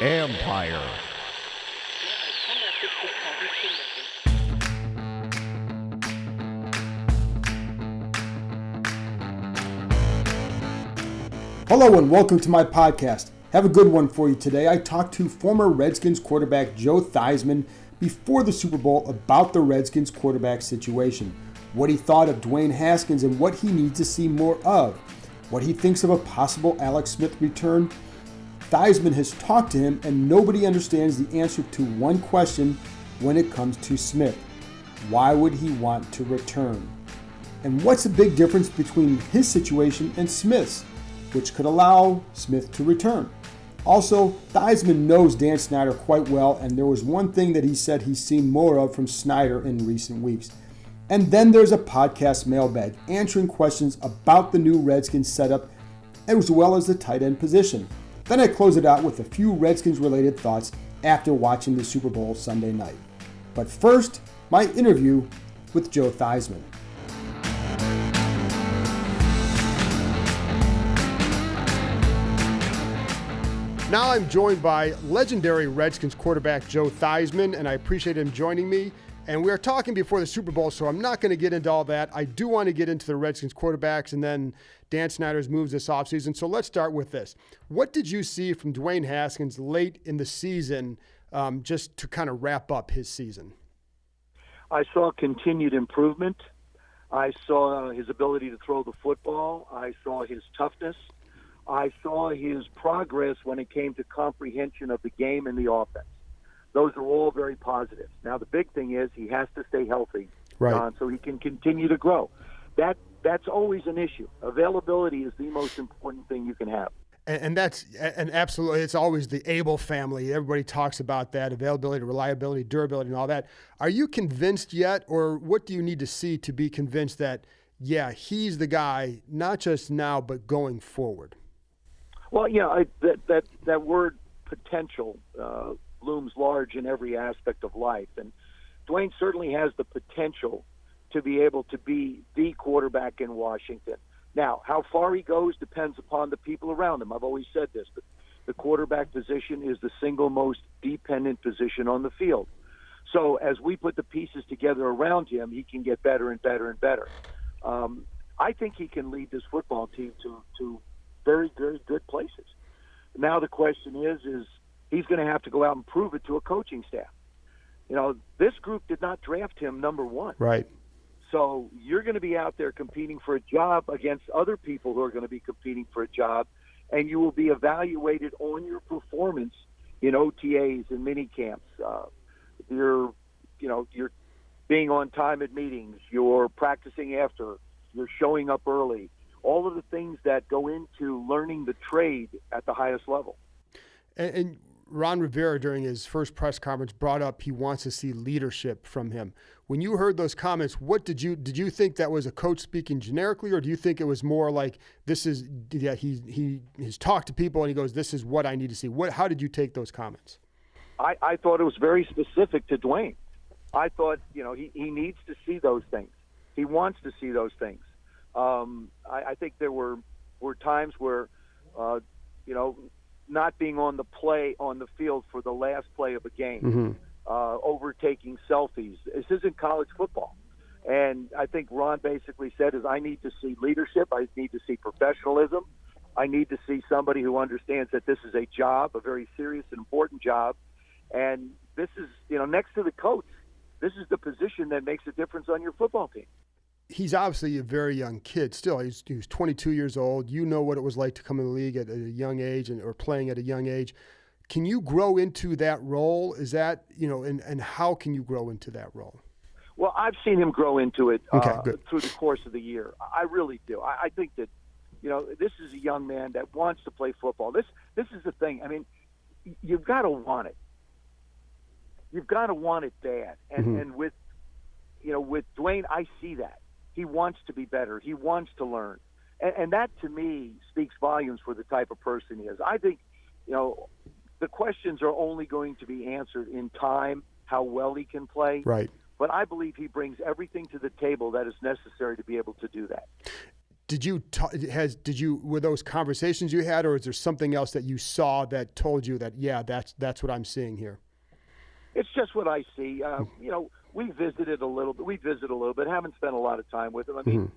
Empire. Hello and welcome to my podcast. Have a good one for you today. I talked to former Redskins quarterback Joe Theismann before the Super Bowl about the Redskins quarterback situation, what he thought of Dwayne Haskins and what he needs to see more of, what he thinks of a possible Alex Smith return. Theismann has talked to him and nobody understands the answer to one question when it comes to Smith. Why would he want to return? And what's the big difference between his situation and Smith's, which could allow Smith to return? Also, Theismann knows Dan Snyder quite well, and there was one thing that he said he's seen more of from Snyder in recent weeks. And then there's a podcast mailbag answering questions about the new Redskins setup as well as the tight end position. Then I close it out with a few Redskins-related thoughts after watching the Super Bowl Sunday night. But first, my interview with Joe Theismann. Now I'm joined by legendary Redskins quarterback Joe Theismann, and I appreciate him joining me. And we were talking before the Super Bowl, so I'm not going to get into all that. I do want to get into the Redskins quarterbacks and then Dan Snyder's moves this offseason. So let's start with this. What did you see from Dwayne Haskins late in the season, just to kind of wrap up his season? I saw continued improvement. I saw his ability to throw the football. I saw his toughness. I saw his progress when it came to comprehension of the game and the offense. Those are all very positive. Now, the big thing is he has to stay healthy, right, so he can continue to grow. That's always an issue. Availability is the most important thing you can have. And absolutely, it's always the Abel family. Everybody talks about that, availability, reliability, durability, and all that. Are you convinced yet, or what do you need to see to be convinced that, yeah, he's the guy, not just now, but going forward? Well, yeah, that word potential looms large in every aspect of life. And Dwayne certainly has the potential to be able to be the quarterback in Washington. Now, how far he goes depends upon the people around him. I've always said this, but the quarterback position is the single most dependent position on the field. So as we put the pieces together around him, he can get better and better and better. I think he can lead this football team to very, very good places. Now the question is he's going to have to go out and prove it to a coaching staff. You know, this group did not draft him number one. Right. So you're going to be out there competing for a job against other people who are going to be competing for a job, and you will be evaluated on your performance in OTAs and mini camps. You're being on time at meetings, you're practicing after, you're showing up early. All of the things that go into learning the trade at the highest level. And Ron Rivera, during his first press conference, brought up he wants to see leadership from him. When you heard those comments, what did you think that was a coach speaking generically, or do you think it was more like he's talked to people and he goes, this is what I need to see? How did you take those comments? I thought it was very specific to Dwayne. I thought, he needs to see those things. He wants to see those things. I think there were times where, not being on the field for the last play of a game, overtaking selfies. This isn't college football. And I think Ron basically said I need to see leadership. I need to see professionalism. I need to see somebody who understands that this is a job, a very serious and important job. And this is, next to the coach, this is the position that makes a difference on your football team. He's obviously a very young kid still. He was 22 years old. You know what it was like to come in the league at a young age or playing at a young age. Can you grow into that role? Is that, and how can you grow into that role? Well, I've seen him grow into it through the course of the year. I really do. I think that, this is a young man that wants to play football. This is the thing. I mean, you've got to want it. You've got to want it bad. And with Dwayne, I see that. He wants to be better. He wants to learn. And that, to me, speaks volumes for the type of person he is. I think, the questions are only going to be answered in time, how well he can play. Right. But I believe he brings everything to the table that is necessary to be able to do that. were those conversations you had, or is there something else that you saw that told you that, yeah, that's what I'm seeing here? It's just what I see. We visited a little bit. Haven't spent a lot of time with him. I mean,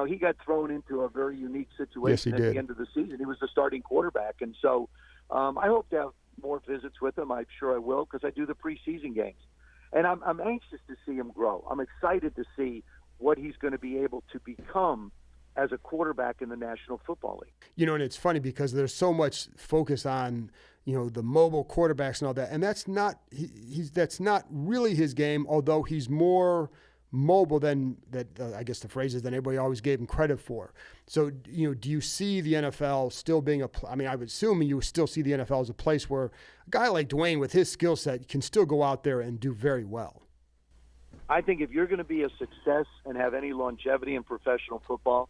he got thrown into a very unique situation at the end of the season. He was the starting quarterback, and so I hope to have more visits with him. I'm sure I will, because I do the preseason games, and I'm anxious to see him grow. I'm excited to see what he's going to be able to become as a quarterback in the National Football League. And it's funny because there's so much focus on, the mobile quarterbacks and all that, and that's not that's not really his game, although he's more mobile than that. I guess the phrase is that everybody always gave him credit for. So, do you see the NFL still being I would assume you still see the NFL as a place where a guy like Dwayne with his skill set can still go out there and do very well? I think if you're going to be a success and have any longevity in professional football,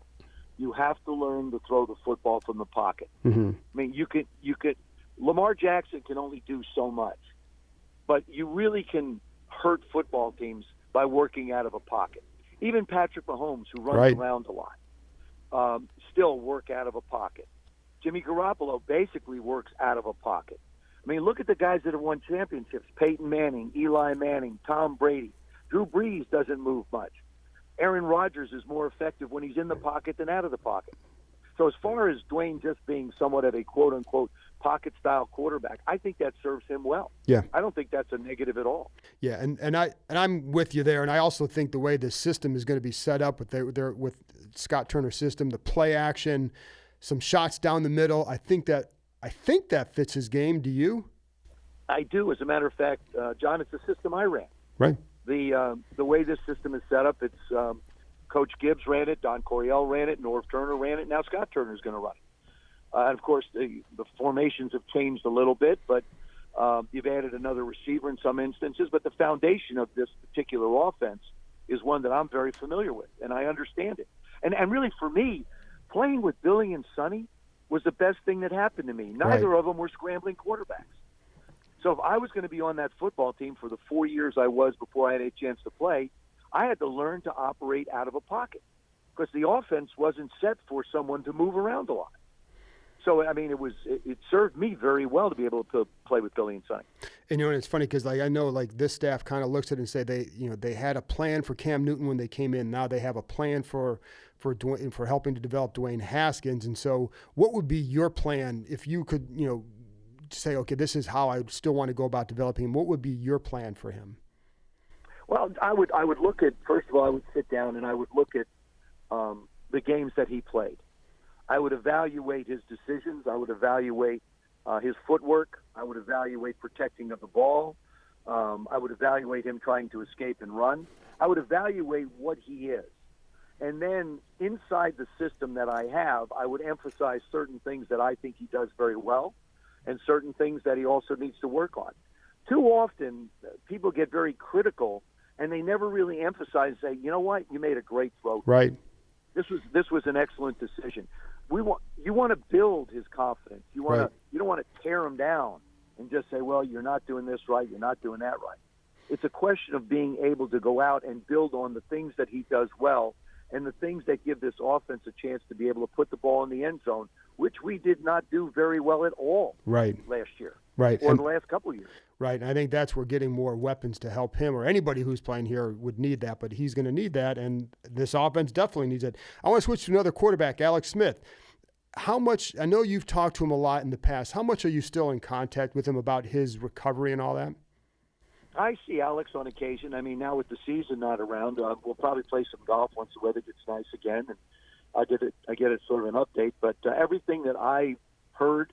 you have to learn to throw the football from the pocket. Mm-hmm. I mean, you could. Lamar Jackson can only do so much, but you really can hurt football teams by working out of a pocket. Even Patrick Mahomes, who runs around a lot, still work out of a pocket. Jimmy Garoppolo basically works out of a pocket. I mean, look at the guys that have won championships: Peyton Manning, Eli Manning, Tom Brady. Drew Brees doesn't move much. Aaron Rodgers is more effective when he's in the pocket than out of the pocket. So as far as Dwayne just being somewhat of a quote-unquote pocket-style quarterback, I think that serves him well. Yeah. I don't think that's a negative at all. Yeah, and I'm with you there, and I also think the way the system is going to be set up with Scott Turner's system, the play action, some shots down the middle, I think that fits his game. Do you? I do. As a matter of fact, John, it's a system I ran. Right. The way this system is set up, it's Coach Gibbs ran it, Don Coryell ran it, Norv Turner ran it, now Scott Turner's going to run it. And, of course, the formations have changed a little bit, but you've added another receiver in some instances. But the foundation of this particular offense is one that I'm very familiar with, and I understand it. And really, for me, playing with Billy and Sonny was the best thing that happened to me. Neither of them were scrambling quarterbacks. So if I was going to be on that football team for the 4 years I was before I had a chance to play, I had to learn to operate out of a pocket because the offense wasn't set for someone to move around a lot. So, I mean, it served me very well to be able to play with Billy and Sonny. And, it's funny because, I know, this staff kind of looks at it and say they had a plan for Cam Newton when they came in. Now they have a plan for helping to develop Dwayne Haskins. And so what would be your plan if you could, say, okay, this is how I still want to go about developing him? What would be your plan for him? Well, I would look at, first of all, I would sit down and I would look at the games that he played. I would evaluate his decisions. I would evaluate his footwork. I would evaluate protecting of the ball. I would evaluate him trying to escape and run. I would evaluate what he is. And then inside the system that I have, I would emphasize certain things that I think he does very well and certain things that he also needs to work on. Too often, people get very critical, and they never really emphasize, say, you know what, you made a great throw. Right. This was an excellent decision. You want to build his confidence. You don't want to tear him down and just say, well, you're not doing this right, you're not doing that right. It's a question of being able to go out and build on the things that he does well and the things that give this offense a chance to be able to put the ball in the end zone, which we did not do very well at all last year. Right. Or the last couple of years. Right, and I think that's where getting more weapons to help him or anybody who's playing here would need that, but he's going to need that, and this offense definitely needs it. I want to switch to another quarterback, Alex Smith. How much, I know you've talked to him a lot in the past, how much are you still in contact with him about his recovery and all that? I see Alex on occasion. I mean, now with the season not around, we'll probably play some golf once the weather gets nice again, and I get it sort of an update, but everything that I heard,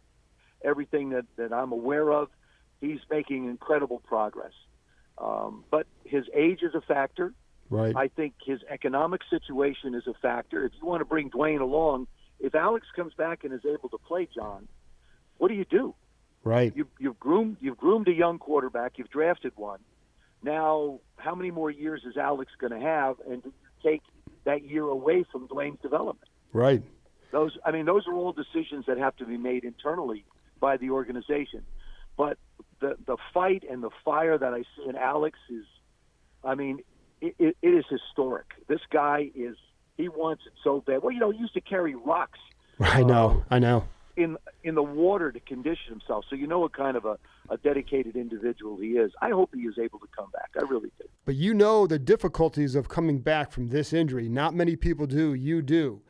everything that I'm aware of, he's making incredible progress. But his age is a factor. Right. I think his economic situation is a factor. If you want to bring Dwayne along, if Alex comes back and is able to play, John, what do you do? Right. You've groomed a young quarterback. You've drafted one. Now, how many more years is Alex going to have, and do you take that year away from Dwayne's development? Right. Those are all decisions that have to be made internally by the organization. But the fight and the fire that I see in Alex is, it is historic. This guy He wants it so bad. Well, he used to carry rocks. I know. In the water to condition himself. So what kind of a dedicated individual he is. I hope he is able to come back. I really do. But the difficulties of coming back from this injury. Not many people do. You do.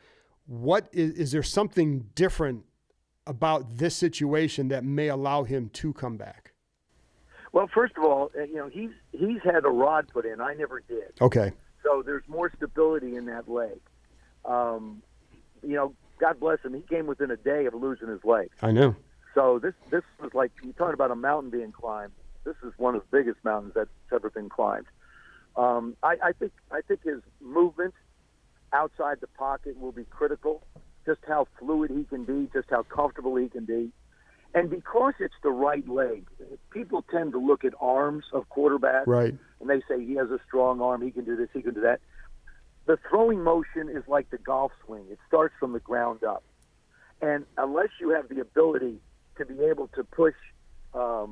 What is there something different about this situation that may allow him to come back? Well, first of all, he's had a rod put in. I never did. Okay. So there's more stability in that leg. God bless him. He came within a day of losing his leg. I know. So this was like, you talking about a mountain being climbed. This is one of the biggest mountains that's ever been climbed. I think his movement outside the pocket will be critical. Just how fluid he can be, just how comfortable he can be. And because it's the right leg, people tend to look at arms of quarterbacks. Right. And they say he has a strong arm, he can do this, he can do that. The throwing motion is like the golf swing. It starts from the ground up. And unless you have the ability to be able to push off,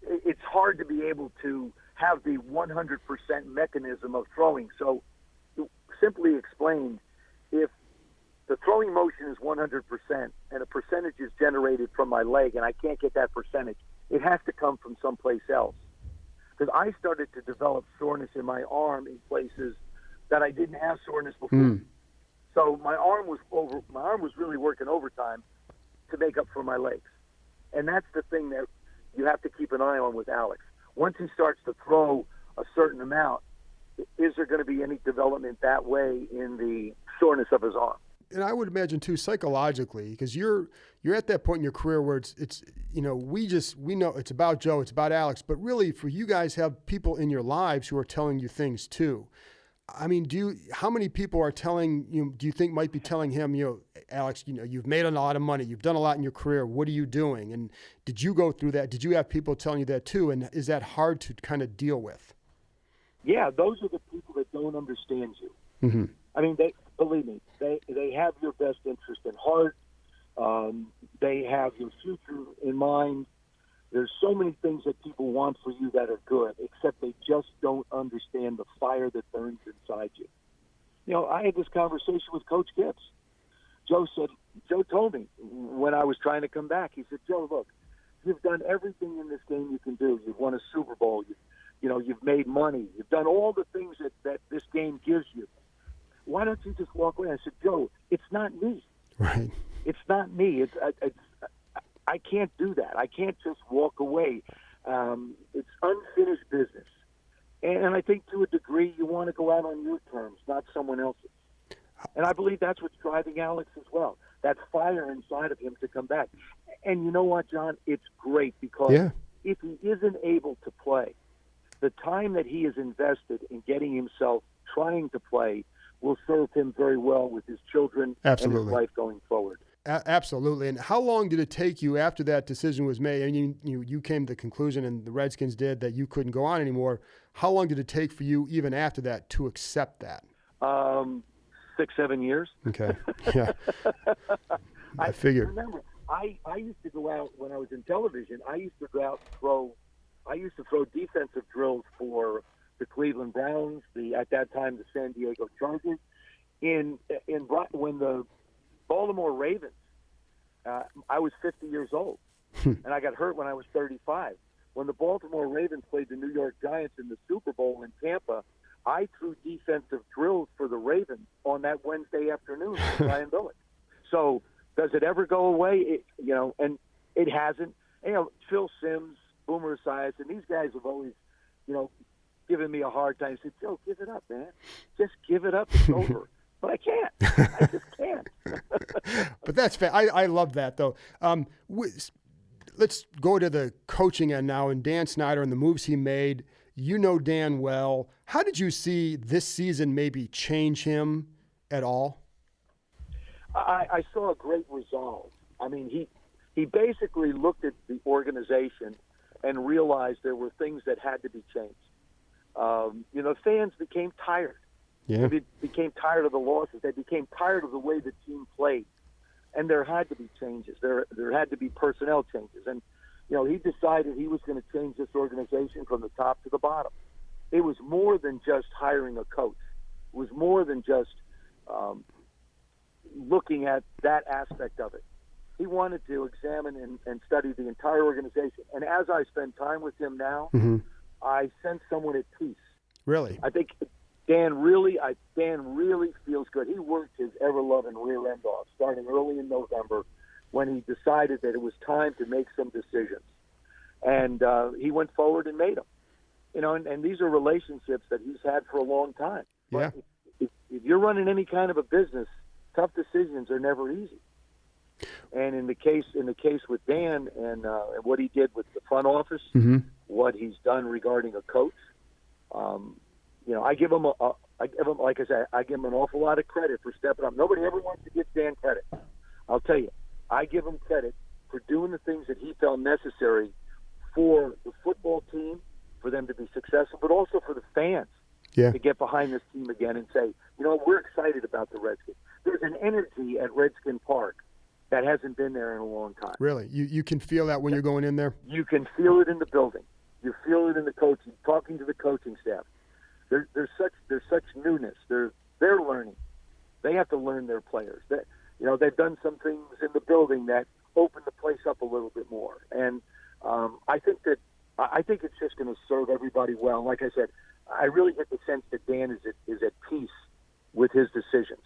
it's hard to be able to have the 100% mechanism of throwing. So simply explained, if the throwing motion is 100% and a percentage is generated from my leg and I can't get that percentage, it has to come from someplace else. Because I started to develop soreness in my arm in places that I didn't have soreness before. So my arm was really working overtime to make up for my legs. And that's the thing that you have to keep an eye on with Alex. Once he starts to throw a certain amount, is there going to be any development that way in the soreness of his arm? And I would imagine too, psychologically, because you're at that point in your career where it's we know it's about Joe, it's about Alex, but really for you guys have people in your lives who are telling you things too. I mean, how many people are telling you, do you think might be telling him, Alex, you've made a lot of money, you've done a lot in your career, what are you doing? And did you go through that? Did you have people telling you that too? And is that hard to kind of deal with? Yeah, those are the people that don't understand you. Mm-hmm. I mean, believe me, they have your best interest at heart. They have your future in mind. There's so many things that people want for you that are good, except they just don't understand the fire that burns inside you. I had this conversation with Coach Gibbs. Joe told me when I was trying to come back, he said, Joe, look, you've done everything in this game you can do. You've won a Super Bowl. You've made money. You've done all the things that this game gives you. Why don't you just walk away? I said, Joe, it's not me. Right. It's not me. I can't do that. I can't just walk away. It's unfinished business. And I think to a degree you want to go out on your terms, not someone else's. And I believe that's what's driving Alex as well, that fire inside of him to come back. And you know what, John? It's great because if he isn't able to play, the time that he has invested in getting himself trying to play will serve him very well with his children and his life going forward. Absolutely. And how long did it take you after that decision was made? And you came to the conclusion, and the Redskins did, that you couldn't go on anymore. How long did it take for you, even after that, to accept that? 6-7 years. Okay. Yeah. I figured. Remember, I used to go out when I was in television. I used to go out and throw defensive drills for the Cleveland Browns, at that time the San Diego Chargers, when the Baltimore Ravens. I was 50 years old, and I got hurt when I was 35. When the Baltimore Ravens played the New York Giants in the Super Bowl in Tampa, I threw defensive drills for the Ravens on that Wednesday afternoon with Brian Billick. So does it ever go away? And it hasn't. Phil Simms, Boomer Esiason, and these guys have always, given me a hard time. Said, Joe, give it up, man. Just give it up. It's over. But I can't. I just can't. But that's fair. I love that, though. Let's go to the coaching end now, and Dan Snyder and the moves he made. You know Dan well. How did you see this season maybe change him at all? I saw a great resolve. I mean, he basically looked at the organization and realized there were things that had to be changed. Fans became tired. Yeah. They became tired of the losses. They became tired of the way the team played. And there had to be changes. There had to be personnel changes. And, he decided he was going to change this organization from the top to the bottom. it was more than just hiring a coach. It was more than just looking at that aspect of it. He wanted to examine and study the entire organization. And as I spend time with him now, I sense someone at peace. Really? I think Dan really feels good. He worked his ever-loving rear end off starting early in November when he decided that it was time to make some decisions. And he went forward and made them. You know, and these are relationships that he's had for a long time. Yeah. But if you're running any kind of a business, tough decisions are never easy. And in the case with Dan and what he did with the front office, what he's done regarding a coach, you know, I give him like I said, I give him an awful lot of credit for stepping up. Nobody ever wants to give Dan credit. I'll tell you, I give him credit for doing the things that he felt necessary for the football team, for them to be successful, but also for the fans to get behind this team again and say, you know, we're excited about the Redskins. There's an energy at Redskin Park that hasn't been there in a long time. Really? You can feel that when you're going in there? You can feel it in the building. You feel it in the coaching, talking to the coaching staff. There's such newness. They're learning. They have to learn their players. You know, they've done some things in the building that open the place up a little bit more. And I think it's just going to serve everybody well. Like I said, I really get the sense that Dan is at peace with his decisions.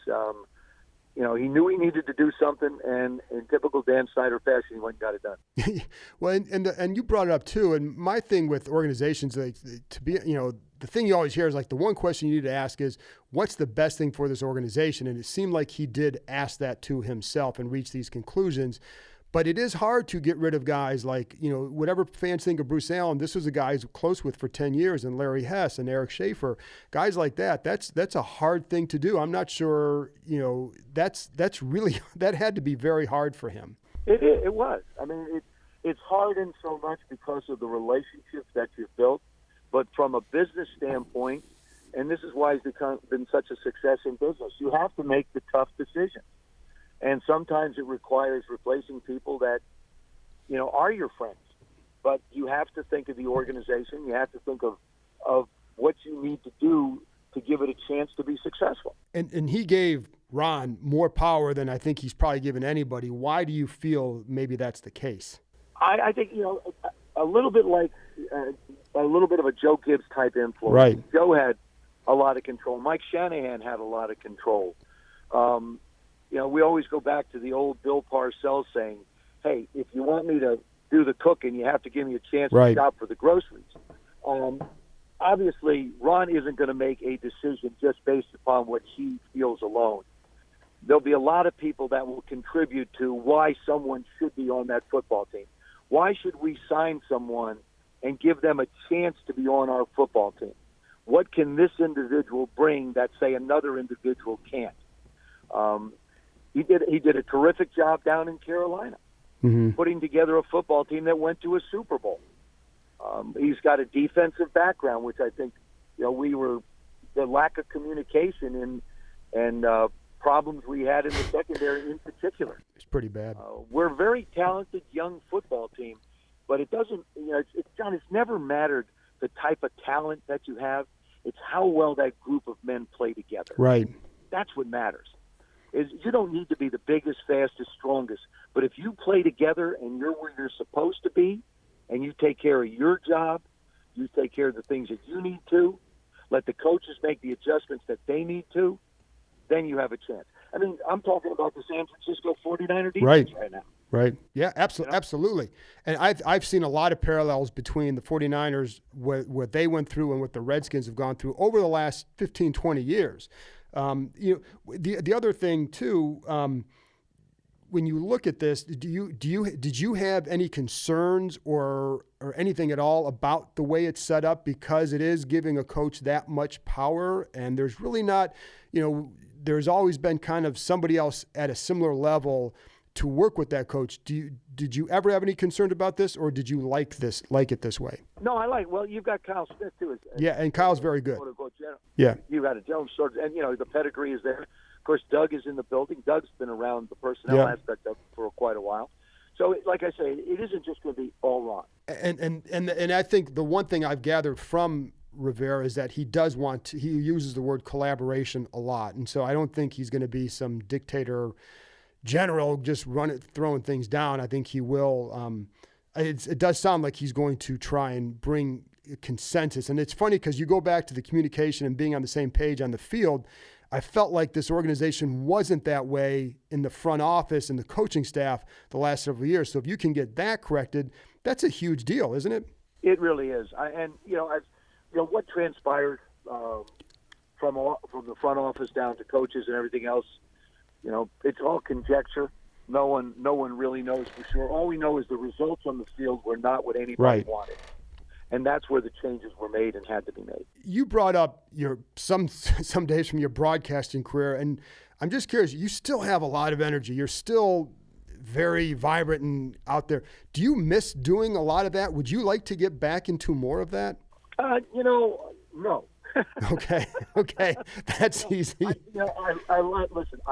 You know, he knew he needed to do something, and in typical Dan Snyder fashion, he went and got it done. Well, and you brought it up too. And my thing with organizations, to be, you know, the thing you always hear is like the one question you need to ask is, what's the best thing for this organization? And it seemed like he did ask that to himself and reach these conclusions. But it is hard to get rid of guys like, you know, whatever fans think of Bruce Allen, this was a guy he's close with for 10 years, and Larry Hess and Eric Schaefer, guys like that. That's a hard thing to do. I'm not sure, you know, that's really, that had to be very hard for him. It was. I mean, it's hard in so much because of the relationships that you've built, but from a business standpoint, and this is why he's been such a success in business, you have to make the tough decisions. And sometimes it requires replacing people that, you know, are your friends. But you have to think of the organization. You have to think of what you need to do to give it a chance to be successful. And he gave Ron more power than I think he's probably given anybody. Why do you feel maybe that's the case? I think, you know, a little bit like a little bit of a Joe Gibbs type influence. Right. Joe had a lot of control. Mike Shanahan had a lot of control. You know, we always go back to the old Bill Parcells saying, hey, if you want me to do the cooking, you have to give me a chance to shop for the groceries. Obviously, Ron isn't going to make a decision just based upon what he feels alone. There'll be a lot of people that will contribute to why someone should be on that football team. Why should we sign someone and give them a chance to be on our football team? What can this individual bring that, say, another individual can't? He did a terrific job down in Carolina, putting together a football team that went to a Super Bowl. He's got a defensive background, which I think, you know, the lack of communication and problems we had in the secondary in particular. It's pretty bad. We're a very talented young football team, but it doesn't, you know, John, it's never mattered the type of talent that you have. It's how well that group of men play together. Right. That's what matters. You don't need to be the biggest, fastest, strongest, but if you play together and you're where you're supposed to be, and you take care of your job, you take care of the things that you need to, let the coaches make the adjustments that they need to, then you have a chance. I mean, I'm talking about the San Francisco 49er defense right now. Right. Yeah, absolutely. And I've seen a lot of parallels between the 49ers, what they went through and what the Redskins have gone through over the last 15, 20 years. You know, the other thing too, when you look at this, did you have any concerns or anything at all about the way it's set up, because it is giving a coach that much power, and there's really not, you know, there's always been kind of somebody else at a similar level to work with that coach. Did you ever have any concerns about this, or did you like it this way? No, well, you've got Kyle Smith too. Yeah, and Kyle's very good. Yeah. You've got a Jones, and, you know, the pedigree is there. Of course, Doug is in the building. Doug's been around the personnel aspect of it for quite a while. So, like I say, it isn't just going to be all wrong. And I think the one thing I've gathered from Rivera is that he uses the word collaboration a lot. And so I don't think he's going to be some dictator general just throwing things down. I think he will. It does sound like he's going to try and bring consensus. And it's funny because you go back to the communication and being on the same page on the field. I felt like this organization wasn't that way in the front office and the coaching staff the last several years. So if you can get that corrected, that's a huge deal, isn't it? It really is. What transpires from the front office down to coaches and everything else, it's all conjecture. No one really knows for sure. All we know is the results on the field were not what anybody wanted. And that's where the changes were made and had to be made. You brought up some days from your broadcasting career, and I'm just curious, you still have a lot of energy. You're still very vibrant and out there. Do you miss doing a lot of that? Would you like to get back into more of that? No. Okay. That's easy. I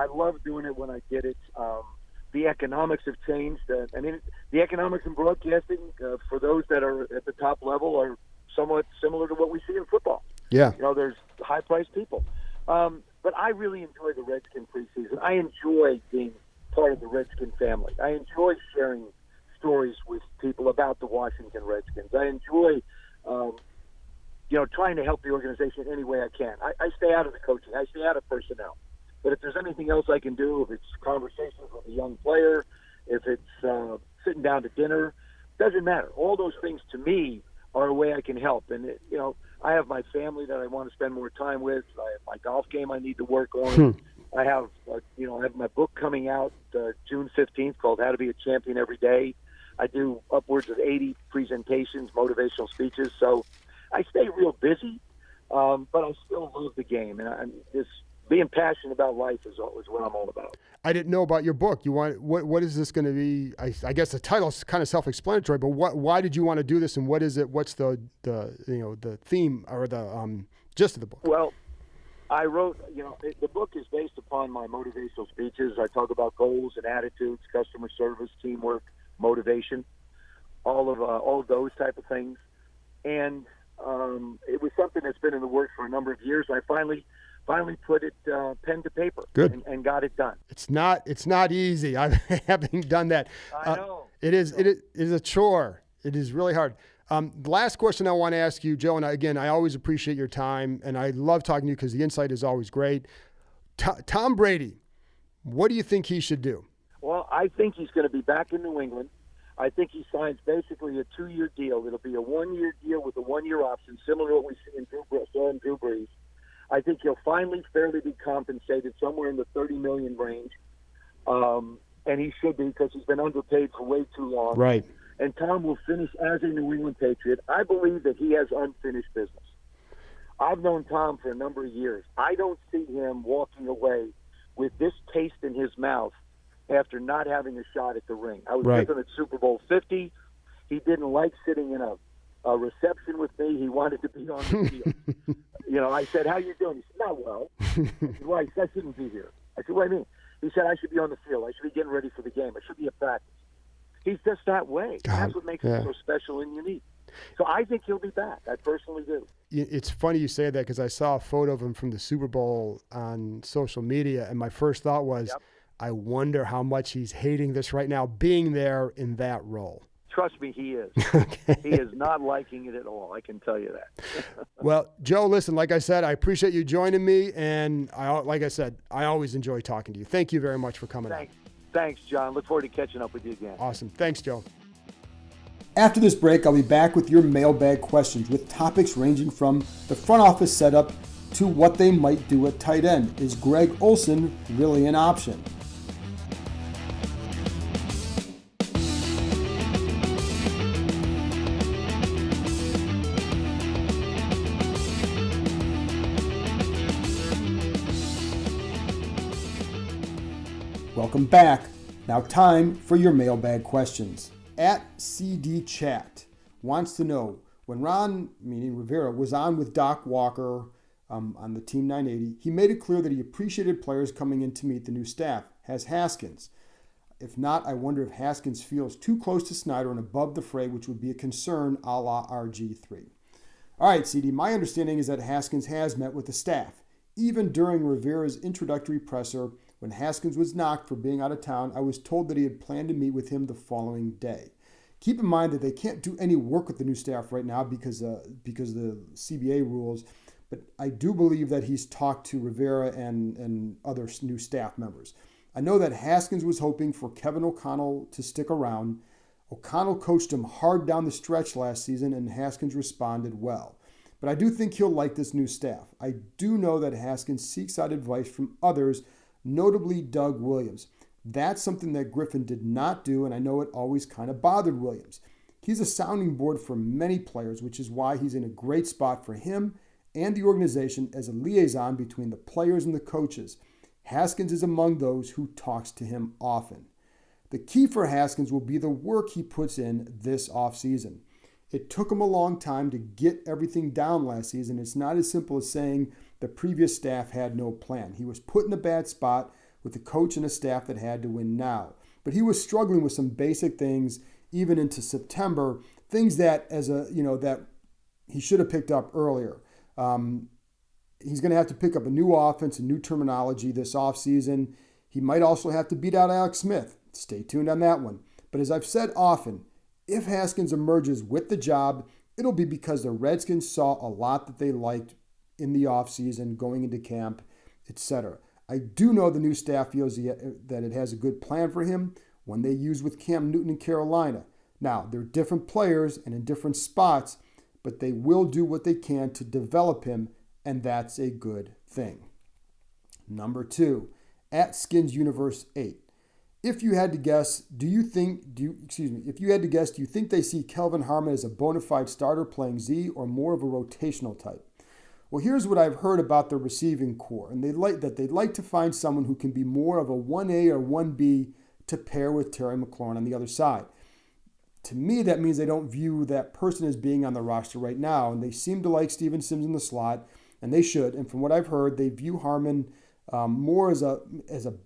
love doing it when I get it. The economics have changed. The economics in broadcasting for those that are at the top level are somewhat similar to what we see in football. Yeah. There's high-priced people. But I really enjoy the Redskin preseason. I enjoy being part of the Redskin family. I enjoy sharing stories with people about the Washington Redskins. I enjoy, trying to help the organization any way I can. I stay out of the coaching. I stay out of personnel. But if there's anything else I can do, if it's conversations with a young player, if it's sitting down to dinner, doesn't matter. All those things to me are a way I can help. And, I have my family that I want to spend more time with. I have my golf game I need to work on. I have my book coming out June 15th called How to Be a Champion Every Day. I do upwards of 80 presentations, motivational speeches. So I stay real busy, but I still love the game. And this being passionate about life is what I'm all about. I didn't know about your book. What is this going to be? I guess the title's kind of self-explanatory, but why did you want to do this, and what is it? What's the theme or the gist of the book? Well, I wrote, the book is based upon my motivational speeches. I talk about goals and attitudes, customer service, teamwork, motivation, all of those type of things. And it was something that's been in the works for a number of years. I finally put it pen to paper. Good. And got it done. It's not easy. I haven't done that. I know. It is a chore. It is really hard. The last question I want to ask you, Joe, and again, I always appreciate your time, and I love talking to you because the insight is always great. Tom Brady, what do you think he should do? Well, I think he's going to be back in New England. I think he signs basically a 2-year deal. It'll be a 1-year deal with a 1-year option, similar to what we see in Drew Brees. I think he'll finally fairly be compensated somewhere in the $30 million range, and he should be because he's been underpaid for way too long. Right. And Tom will finish as a New England Patriot. I believe that he has unfinished business. I've known Tom for a number of years. I don't see him walking away with this taste in his mouth after not having a shot at the ring. I was with him at Super Bowl 50. He didn't like sitting in a reception with me. He wanted to be on the field. I said, "How you doing?" He said, "Not well." I said, "Why?" He said, "I shouldn't be here." I said, "What do you mean?" He said, "I should be on the field. I should be getting ready for the game. I should be at practice." He's just that way. That's what makes him so special and unique. So I think he'll be back. I personally do. It's funny you say that because I saw a photo of him from the Super Bowl on social media, and my first thought was, I wonder how much he's hating this right now, being there in that role. Trust me, he is. Okay. He is not liking it at all. I can tell you that. Well, Joe, listen, like I said, I appreciate you joining me, and like I said, I always enjoy talking to you. Thank you very much for coming on. Thanks, John. Look forward to catching up with you again. Awesome. Thanks, Joe. After this break, I'll be back with your mailbag questions with topics ranging from the front office setup to what they might do at tight end. Is Greg Olsen really an option? Welcome back. Now time for your mailbag questions. At CD Chat wants to know, when Ron, meaning Rivera, was on with Doc Walker on the Team 980, he made it clear that he appreciated players coming in to meet the new staff. Has Haskins? If not, I wonder if Haskins feels too close to Snyder and above the fray, which would be a concern a la RG3. All right, CD, my understanding is that Haskins has met with the staff. Even during Rivera's introductory presser, when Haskins was knocked for being out of town, I was told that he had planned to meet with him the following day. Keep in mind that they can't do any work with the new staff right now because of the CBA rules, but I do believe that he's talked to Rivera and other new staff members. I know that Haskins was hoping for Kevin O'Connell to stick around. O'Connell coached him hard down the stretch last season, and Haskins responded well. But I do think he'll like this new staff. I do know that Haskins seeks out advice from others, notably Doug Williams. That's something that Griffin did not do, and I know it always kind of bothered Williams. He's a sounding board for many players, which is why he's in a great spot for him and the organization as a liaison between the players and the coaches. Haskins is among those who talks to him often. The key for Haskins will be the work he puts in this offseason. It took him a long time to get everything down last season. It's not as simple as saying the previous staff had no plan. He was put in a bad spot with a coach and a staff that had to win now. But he was struggling with some basic things even into September, things that that he should have picked up earlier. He's going to have to pick up a new offense and new terminology this offseason. He might also have to beat out Alex Smith. Stay tuned on that one. But as I've said often, if Haskins emerges with the job, it'll be because the Redskins saw a lot that they liked in the offseason, going into camp, etc. I do know the new staff feels that it has a good plan for him, one they used with Cam Newton in Carolina. Now, they're different players and in different spots, but they will do what they can to develop him, and that's a good thing. Number 2, at Skins Universe 8. If you had to guess, do you think they see Kelvin Harmon as a bona fide starter playing Z or more of a rotational type? Well, here's what I've heard about the receiving core, and they'd like to find someone who can be more of a 1A or 1B to pair with Terry McLaurin on the other side. To me, that means they don't view that person as being on the roster right now, and they seem to like Steven Sims in the slot, and they should. And from what I've heard, they view Harmon more as a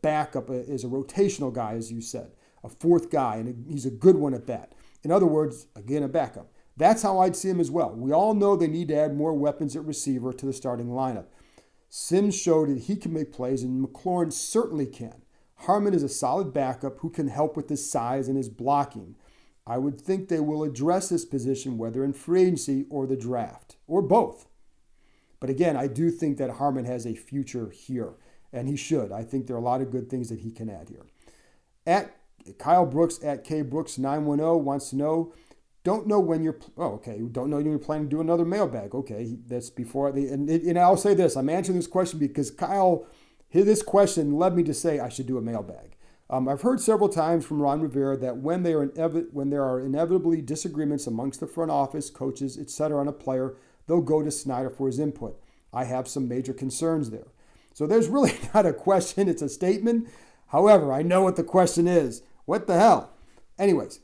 backup, as a rotational guy, as you said, a fourth guy, and he's a good one at that. In other words, again, a backup. That's how I'd see him as well. We all know they need to add more weapons at receiver to the starting lineup. Sims showed that he can make plays, and McLaurin certainly can. Harmon is a solid backup who can help with his size and his blocking. I would think they will address this position whether in free agency or the draft, or both. But again, I do think that Harmon has a future here, and he should. I think there are a lot of good things that he can add here. At Kyle Brooks, at KBrooks910, wants to know, don't know when you're planning to do another mailbag. Okay, that's before, and I'll say this, I'm answering this question because Kyle, this question led me to say I should do a mailbag. I've heard several times from Ron Rivera that when there are inevitably disagreements amongst the front office, coaches, etc. on a player, they'll go to Snyder for his input. I have some major concerns there. So there's really not a question, it's a statement. However, I know what the question is. What the hell? Anyways,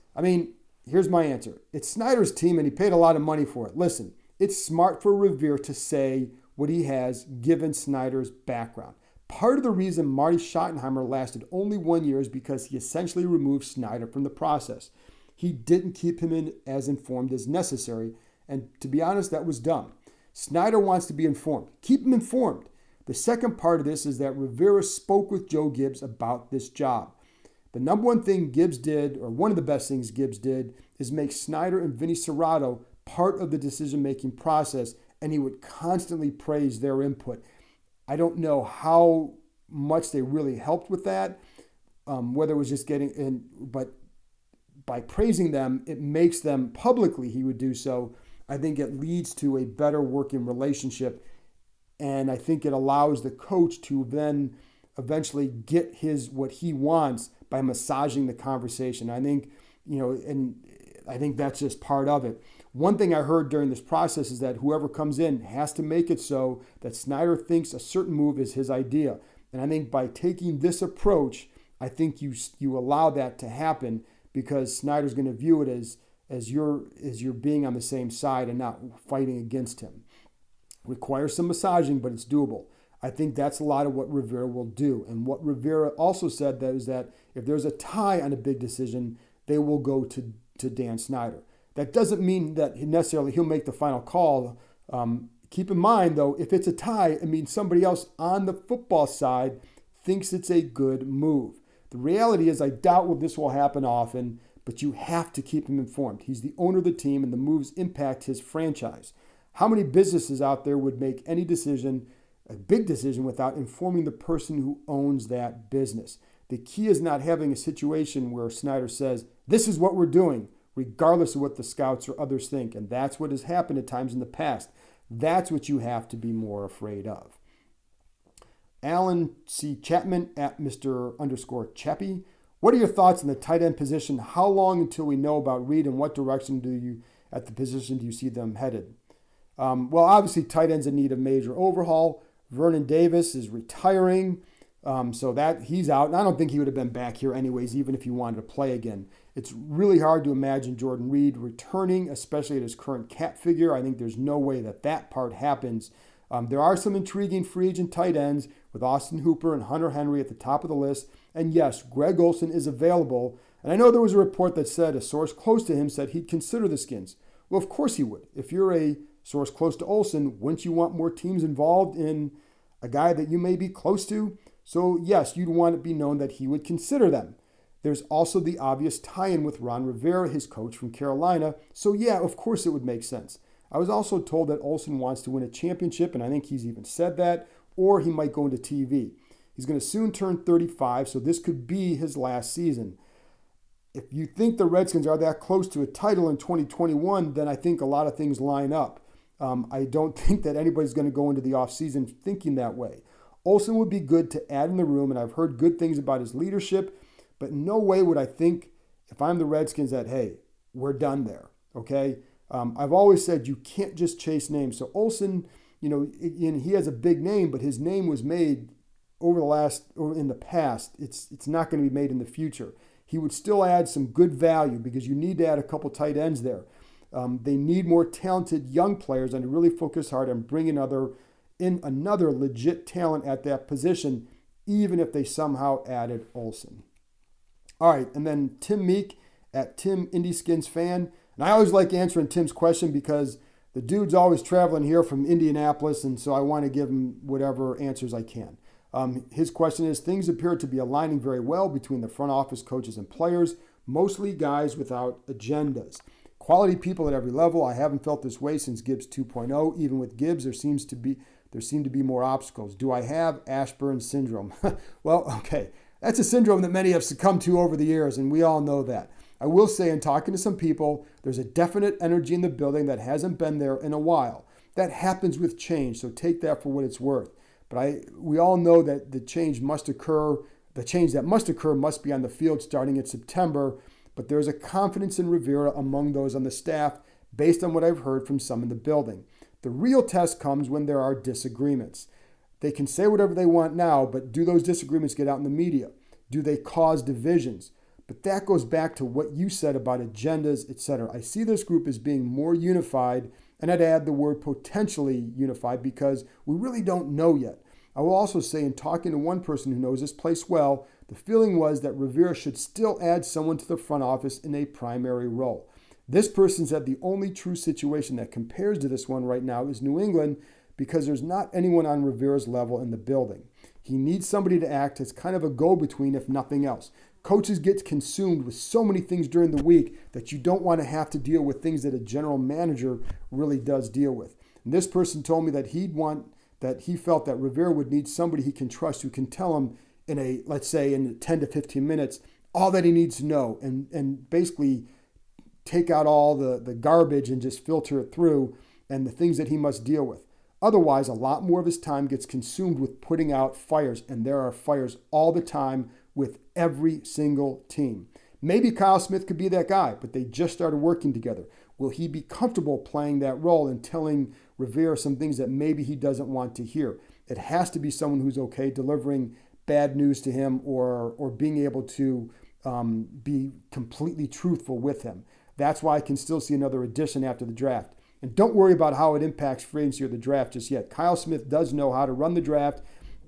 here's my answer. It's Snyder's team and he paid a lot of money for it. Listen, it's smart for Rivera to say what he has given Snyder's background. Part of the reason Marty Schottenheimer lasted only 1 year is because he essentially removed Snyder from the process. He didn't keep him as informed as necessary, and to be honest, that was dumb. Snyder wants to be informed. Keep him informed. The second part of this is that Rivera spoke with Joe Gibbs about this job. The number one thing Gibbs did, or one of the best things Gibbs did, is make Snyder and Vinny Serrato part of the decision-making process, and he would constantly praise their input. I don't know how much they really helped with that, whether it was just getting in, but by praising them, it makes them publicly, he would do so. I think it leads to a better working relationship, and I think it allows the coach to then eventually get what he wants by massaging the conversation. I think, and I think that's just part of it. One thing I heard during this process is that whoever comes in has to make it so that Snyder thinks a certain move is his idea. And I think by taking this approach, I think you allow that to happen because Snyder's going to view it as you're being on the same side and not fighting against him. Requires some massaging, but it's doable. I think that's a lot of what Rivera will do. And what Rivera also said is that if there's a tie on a big decision, they will go to Dan Snyder. That doesn't mean that necessarily he'll make the final call Keep in mind, though, if it's a tie, it means somebody else on the football side thinks it's a good move. The reality is I doubt this will happen often, but you have to keep him informed. He's the owner of the team, and the moves impact his franchise. How many businesses out there would make any decision, a big decision, without informing the person who owns that business? The key is not having a situation where Snyder says, this is what we're doing, regardless of what the scouts or others think. And that's what has happened at times in the past. That's what you have to be more afraid of. Alan C. Chapman at Mr_Chappie. What are your thoughts on the tight end position? How long until we know about Reed, and what direction do you see them headed? Well, obviously tight ends in need of major overhaul. Vernon Davis is retiring, so that he's out. And I don't think he would have been back here anyways, even if he wanted to play again. It's really hard to imagine Jordan Reed returning, especially at his current cap figure. I think there's no way that part happens. There are some intriguing free agent tight ends with Austin Hooper and Hunter Henry at the top of the list. And yes, Greg Olsen is available. And I know there was a report that said a source close to him said he'd consider the Skins. Well, of course he would. If you're a source close to Olsen, wouldn't you want more teams involved in a guy that you may be close to? So yes, you'd want it to be known that he would consider them. There's also the obvious tie-in with Ron Rivera, his coach from Carolina. So yeah, of course it would make sense. I was also told that Olsen wants to win a championship, and I think he's even said that, or he might go into TV. He's going to soon turn 35, so this could be his last season. If you think the Redskins are that close to a title in 2021, then I think a lot of things line up. I don't think that anybody's going to go into the offseason thinking that way. Olsen would be good to add in the room, and I've heard good things about his leadership, but no way would I think, if I'm the Redskins, that, hey, we're done there, okay? I've always said you can't just chase names. So Olsen, he has a big name, but his name was made in the past. It's not going to be made in the future. He would still add some good value because you need to add a couple tight ends there. They need more talented young players and to really focus hard on bringing another legit talent at that position, even if they somehow added Olsen. All right, and then Tim Meek at Tim Indy Skins Fan. And I always like answering Tim's question because the dude's always traveling here from Indianapolis, and so I want to give him whatever answers I can. His question is, things appear to be aligning very well between the front office coaches and players, mostly guys without agendas. Quality people at every level. I haven't felt this way since Gibbs 2.0. Even with Gibbs, there seem to be more obstacles. Do I have Ashburn syndrome? Well, okay. That's a syndrome that many have succumbed to over the years, and we all know that. I will say, in talking to some people, there's a definite energy in the building that hasn't been there in a while. That happens with change, so take that for what it's worth. But we all know that the change that must occur must be on the field starting in September. But there's a confidence in Rivera among those on the staff based on what I've heard from some in the building. The real test comes when there are disagreements. They can say whatever they want now, but do those disagreements get out in the media? Do they cause divisions? But that goes back to what you said about agendas, etc. I see this group as being more unified, and I'd add the word potentially unified because we really don't know yet. I will also say, in talking to one person who knows this place well, the feeling was that Rivera should still add someone to the front office in a primary role. This person said the only true situation that compares to this one right now is New England because there's not anyone on Rivera's level in the building. He needs somebody to act as kind of a go-between, if nothing else. Coaches get consumed with so many things during the week that you don't want to have to deal with things that a general manager really does deal with. And this person told me that he felt that Rivera would need somebody he can trust who can tell him in 10 to 15 minutes all that he needs to know and basically take out all the garbage and just filter it through and the things that he must deal with. Otherwise, a lot more of his time gets consumed with putting out fires, and there are fires all the time with every single team. Maybe Kyle Smith could be that guy, but they just started working together. Will he be comfortable playing that role and telling Rivera some things that maybe he doesn't want to hear? It has to be someone who's okay delivering bad news to him or being able to be completely truthful with him. That's why I can still see another addition after the draft. And don't worry about how it impacts free agency or the draft just yet. Kyle Smith does know how to run the draft,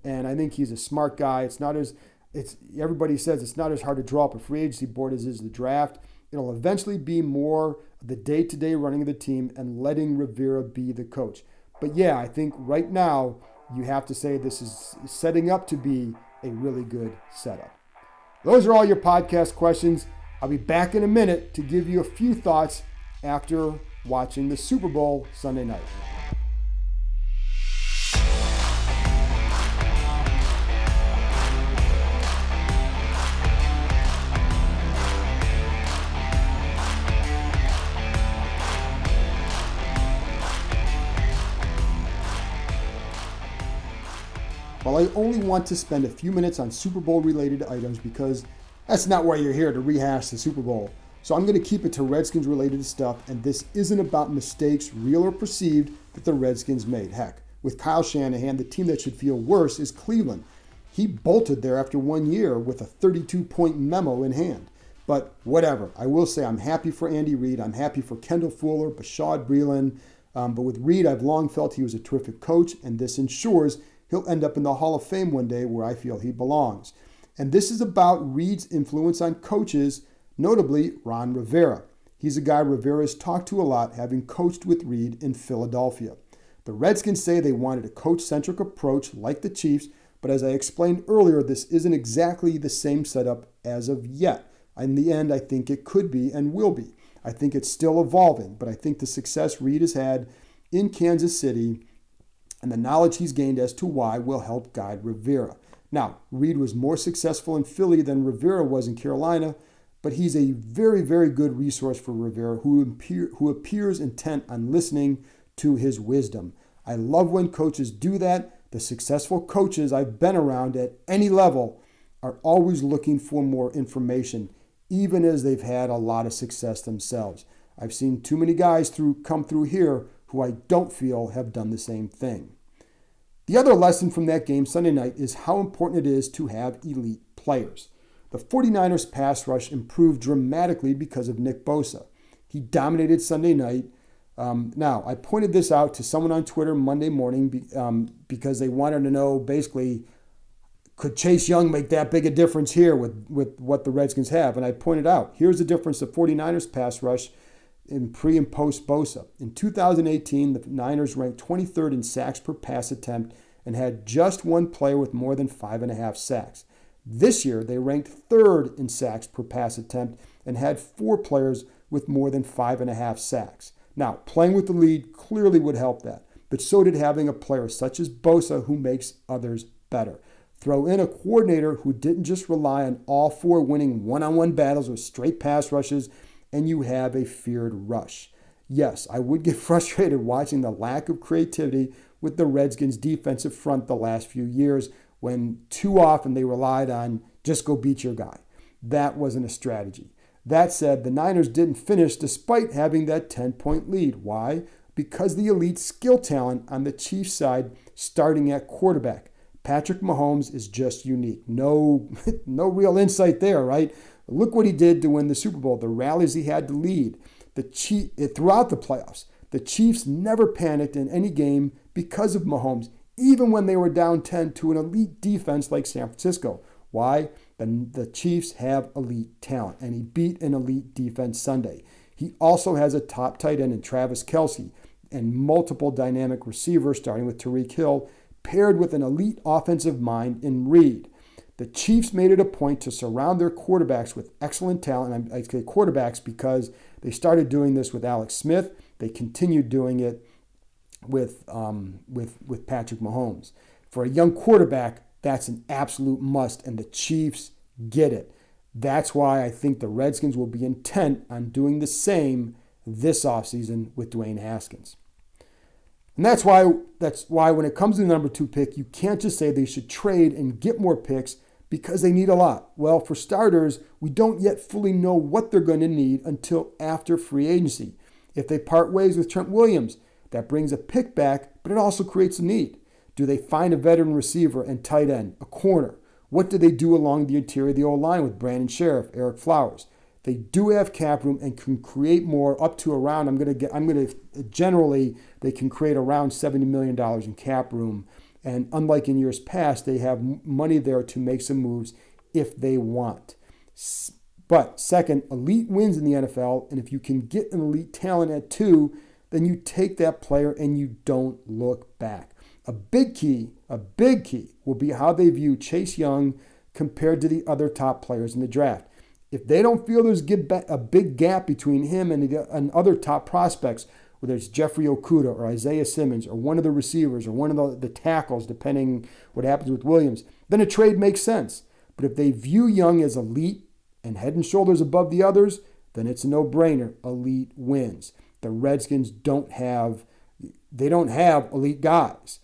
and I think he's a smart guy. Everybody says it's not as hard to draw up a free agency board as is the draft. It'll eventually be more the day-to-day running of the team and letting Rivera be the coach. But yeah, I think right now you have to say this is setting up to be a really good setup. Those are all your podcast questions. I'll be back in a minute to give you a few thoughts after watching the Super Bowl Sunday night. Well, I only want to spend a few minutes on Super Bowl related items because that's not why you're here to rehash the Super Bowl. So I'm going to keep it to Redskins related stuff, and this isn't about mistakes, real or perceived, that the Redskins made. Heck, with Kyle Shanahan, the team that should feel worse is Cleveland. He bolted there after 1 year with a 32-point memo in hand. But whatever. I will say I'm happy for Andy Reid. I'm happy for Kendall Fuller, Bashaud Breeland. But with Reid, I've long felt he was a terrific coach, and this ensures he'll end up in the Hall of Fame one day where I feel he belongs. And this is about Reid's influence on coaches, notably Ron Rivera. He's a guy Rivera's talked to a lot, having coached with Reid in Philadelphia. The Redskins say they wanted a coach-centric approach like the Chiefs, but as I explained earlier, this isn't exactly the same setup as of yet. In the end, I think it could be and will be. I think it's still evolving, but I think the success Reid has had in Kansas City and the knowledge he's gained as to why will help guide Rivera. Now, Reid was more successful in Philly than Rivera was in Carolina, but he's a very, very good resource for Rivera who appears intent on listening to his wisdom. I love when coaches do that. The successful coaches I've been around at any level are always looking for more information, even as they've had a lot of success themselves. I've seen too many guys come through here who I don't feel have done the same thing. The other lesson from that game Sunday night is how important it is to have elite players. The 49ers pass rush improved dramatically because of Nick Bosa. He dominated Sunday night. Now, I pointed this out to someone on Twitter Monday morning because they wanted to know basically, could Chase Young make that big a difference here with what the Redskins have? And I pointed out, here's the difference the 49ers pass rush in pre and post Bosa. In 2018, the Niners ranked 23rd in sacks per pass attempt and had just one player with more than 5.5 sacks. This year, they ranked 3rd in sacks per pass attempt and had 4 players with more than 5.5 sacks. Now, playing with the lead clearly would help that, but so did having a player such as Bosa who makes others better. Throw in a coordinator who didn't just rely on all 4 winning one-on-one battles with straight pass rushes, and you have a feared rush. Yes, I would get frustrated watching the lack of creativity with the Redskins' defensive front the last few years when too often they relied on just go beat your guy. That wasn't a strategy. That said, the Niners didn't finish despite having that 10-point lead. Why? Because the elite skill talent on the Chiefs side starting at quarterback. Patrick Mahomes is just unique. No real insight there, right? Look what he did to win the Super Bowl, the rallies he had to lead. Throughout the playoffs, the Chiefs never panicked in any game because of Mahomes, even when they were down 10 to an elite defense like San Francisco. Why? The Chiefs have elite talent, and he beat an elite defense Sunday. He also has a top tight end in Travis Kelce and multiple dynamic receivers, starting with Tyreek Hill, paired with an elite offensive mind in Reid. The Chiefs made it a point to surround their quarterbacks with excellent talent. I say quarterbacks because they started doing this with Alex Smith. They continued doing it with Patrick Mahomes. For a young quarterback, that's an absolute must, and the Chiefs get it. That's why I think the Redskins will be intent on doing the same this offseason with Dwayne Haskins. And that's why when it comes to the number 2 pick, you can't just say they should trade and get more picks because they need a lot. Well, for starters, we don't yet fully know what they're going to need until after free agency. If they part ways with Trent Williams, that brings a pick back, but it also creates a need. Do they find a veteran receiver and tight end, a corner? What do they do along the interior of the O-line with Brandon Sheriff, Eric Flowers? They do have cap room and can create more up to around, generally, they can create around $70 million in cap room. And unlike in years past, they have money there to make some moves if they want. But second, elite wins in the NFL, and if you can get an elite talent at 2, then you take that player and you don't look back. A big key will be how they view Chase Young compared to the other top players in the draft. If they don't feel there's a big gap between him and other top prospects, whether it's Jeffrey Okudah or Isaiah Simmons or one of the receivers or one of the tackles, depending what happens with Williams, then a trade makes sense. But if they view Young as elite and head and shoulders above the others, then it's a no-brainer. Elite wins. The Redskins don't have elite guys.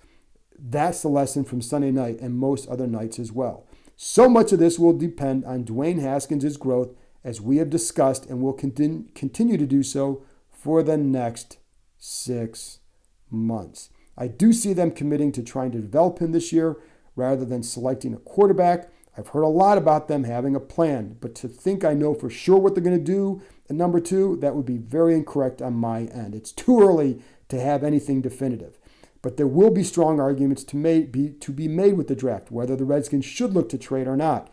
That's the lesson from Sunday night and most other nights as well. So much of this will depend on Dwayne Haskins' growth, as we have discussed, and will continue to do so for the next 6 months. I do see them committing to trying to develop him this year rather than selecting a quarterback. I've heard a lot about them having a plan, but to think I know for sure what they're going to do at number 2, that would be very incorrect on my end. It's too early to have anything definitive. But there will be strong arguments to be made with the draft, whether the Redskins should look to trade or not.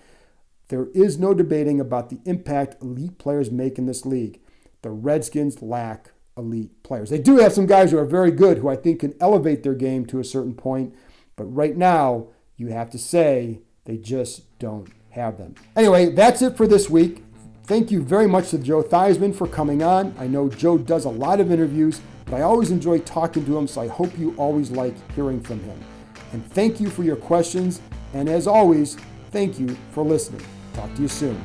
There is no debating about the impact elite players make in this league. The Redskins lack elite players. They do have some guys who are very good, who I think can elevate their game to a certain point, but right now, you have to say they just don't have them. Anyway, that's it for this week. Thank you very much to Joe Theismann for coming on. I know Joe does a lot of interviews, but I always enjoy talking to him, so I hope you always like hearing from him. And thank you for your questions, and as always, thank you for listening. Talk to you soon.